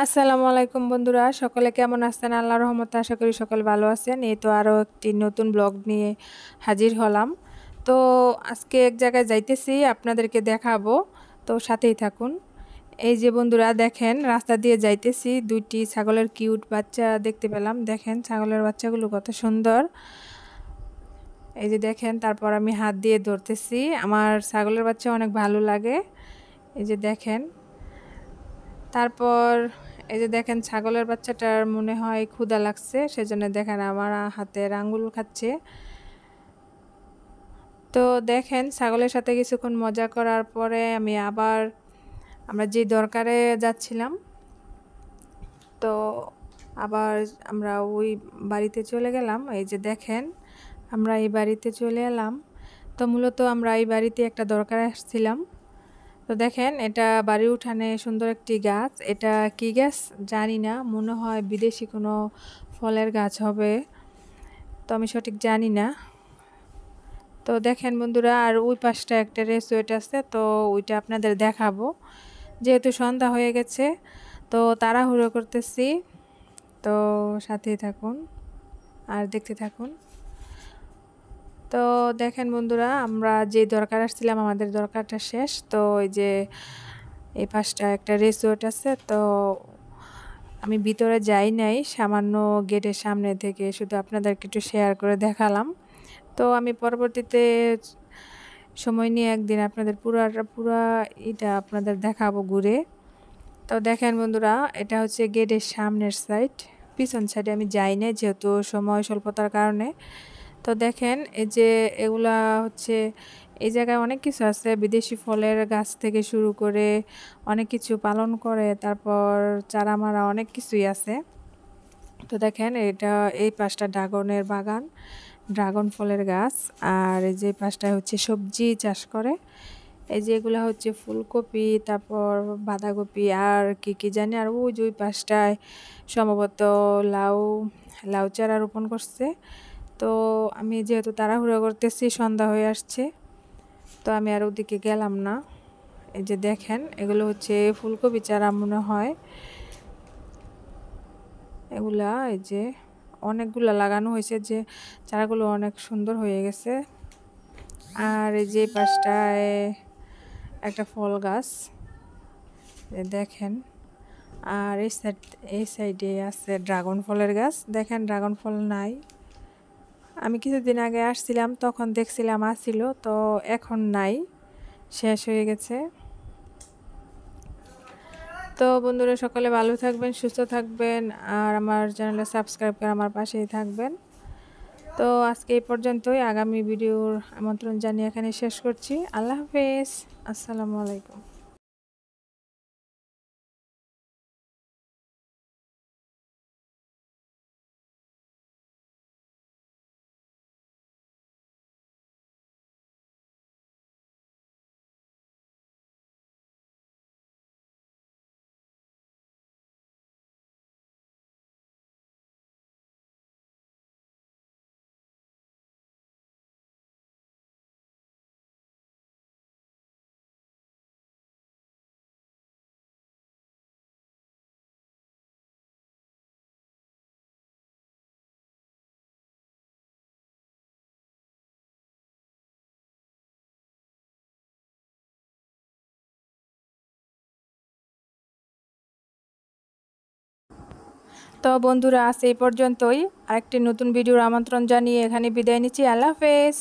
আসসালামু আলাইকুম বন্ধুরা, সকলে কেমন আছেন? আল্লাহর রহমতে আশা করি সকলে ভালো আছেন। এই তো আরও একটি নতুন ব্লগ নিয়ে হাজির হলাম। তো আজকে এক জায়গায় যাইতেছি, আপনাদেরকে দেখাবো, তো সাথেই থাকুন। এই যে বন্ধুরা দেখেন, রাস্তা দিয়ে যাইতেছি, দুইটি ছাগলের কিউট বাচ্চা দেখতে পেলাম। দেখেন ছাগলের বাচ্চাগুলো কত সুন্দর। এই যে দেখেন, তারপর আমি হাত দিয়ে ধরতেছি। আমার ছাগলের বাচ্চা অনেক ভালো লাগে। এই যে দেখেন, তারপর এই যে দেখেন ছাগলের বাচ্চাটার মনে হয় ক্ষুধা লাগছে, সেজন্য দেখেন আমার হাতের আঙ্গুল খাচ্ছে। তো দেখেন ছাগলের সাথে কিছুক্ষণ মজা করার পরে আমরা যে দরকারে যাচ্ছিলাম, তো আবার আমরা ওই বাড়িতে চলে গেলাম। এই যে দেখেন আমরা এই বাড়িতে চলে এলাম। তো মূলত আমরা এই বাড়িতে একটা দরকারে আসছিলাম। তো দেখেন এটা বাড়ির উঠানে সুন্দর একটি গাছ। এটা কি গাছ জানি না, মনে হয় বিদেশি কোনো ফলের গাছ হবে, তো আমি সঠিক জানি না। তো দেখেন বন্ধুরা, আর ওই পাশটা একটা রেস্টুরেন্ট আছে, তো ওইটা আপনাদের দেখাবো। যেহেতু সন্ধ্যা হয়ে গেছে, তো তাড়াহুড়ো করতেছি, তো সাথেই থাকুন আর দেখতে থাকুন। তো দেখেন বন্ধুরা, আমরা যে দরকার আসছিলাম আমাদের দরকারটা শেষ। তো ওই যে এই পাশটা একটা রিসোর্ট আছে, তো আমি ভিতরে যাই নাই, সামান্য গেটের সামনে থেকে শুধু আপনাদেরকে একটু শেয়ার করে দেখালাম। তো আমি পরবর্তীতে সময় নিয়ে একদিন আপনাদের পুরা এটা আপনাদের দেখাবো ঘুরে। তো দেখেন বন্ধুরা, এটা হচ্ছে গেটের সামনের সাইড, পিছন সাইডে আমি যাই না যেহেতু সময় স্বল্পতার কারণে। তো দেখেন এই যে এগুলা হচ্ছে, এই জায়গায় অনেক কিছু আছে, বিদেশি ফলের গাছ থেকে শুরু করে অনেক কিছু পালন করে, তারপর চারা মারা অনেক কিছুই আছে। তো দেখেন এটা এই পাশটা ড্রাগনের বাগান, ড্রাগন ফলের গাছ। আর এই যে পাশটায় হচ্ছে সবজি চাষ করে। এই যে এগুলা হচ্ছে ফুলকপি, তারপর বাঁধাকপি আর কি জানি। আর ওই যে ওই পাশটায় সম্ভবত লাউ লাউ চারা রোপণ করছে। তো আমি যেহেতু তাড়াহুড়ো করতেছি, সন্ধ্যা হয়ে আসছে, তো আমি আর ওদিকে গেলাম না। এই যে দেখেন এগুলো হচ্ছে ফুলকপি চারা মনে হয় এগুলা। এই যে অনেকগুলা লাগানো হয়েছে, যে চারাগুলো অনেক সুন্দর হয়ে গেছে। আর এই যে পাশটায় একটা ফল গাছ দেখেন। আর এই সাইডে আছে ড্রাগন ফলের গাছ। দেখেন ড্রাগন ফল নাই, আমি কিছুদিন আগে আসছিলাম তখন দেখছিলাম আসছিল, তো এখন নাই, শেষ হয়ে গেছে। তো বন্ধুরা সকলে ভালো থাকবেন, সুস্থ থাকবেন, আর আমার চ্যানেলটা সাবস্ক্রাইব করে আমার পাশেই থাকবেন। তো আজকে এই পর্যন্তই, আগামী ভিডিওর আমন্ত্রণ জানিয়ে এখানে শেষ করছি। আল্লাহ হাফেজ, আসসালামু আলাইকুম। তো বন্ধুরা আজ এই পর্যন্তই, আরেকটি নতুন ভিডিওর আমন্ত্রণ জানিয়ে এখানে বিদায় নিচ্ছি। আল্লাহ হাফেজ।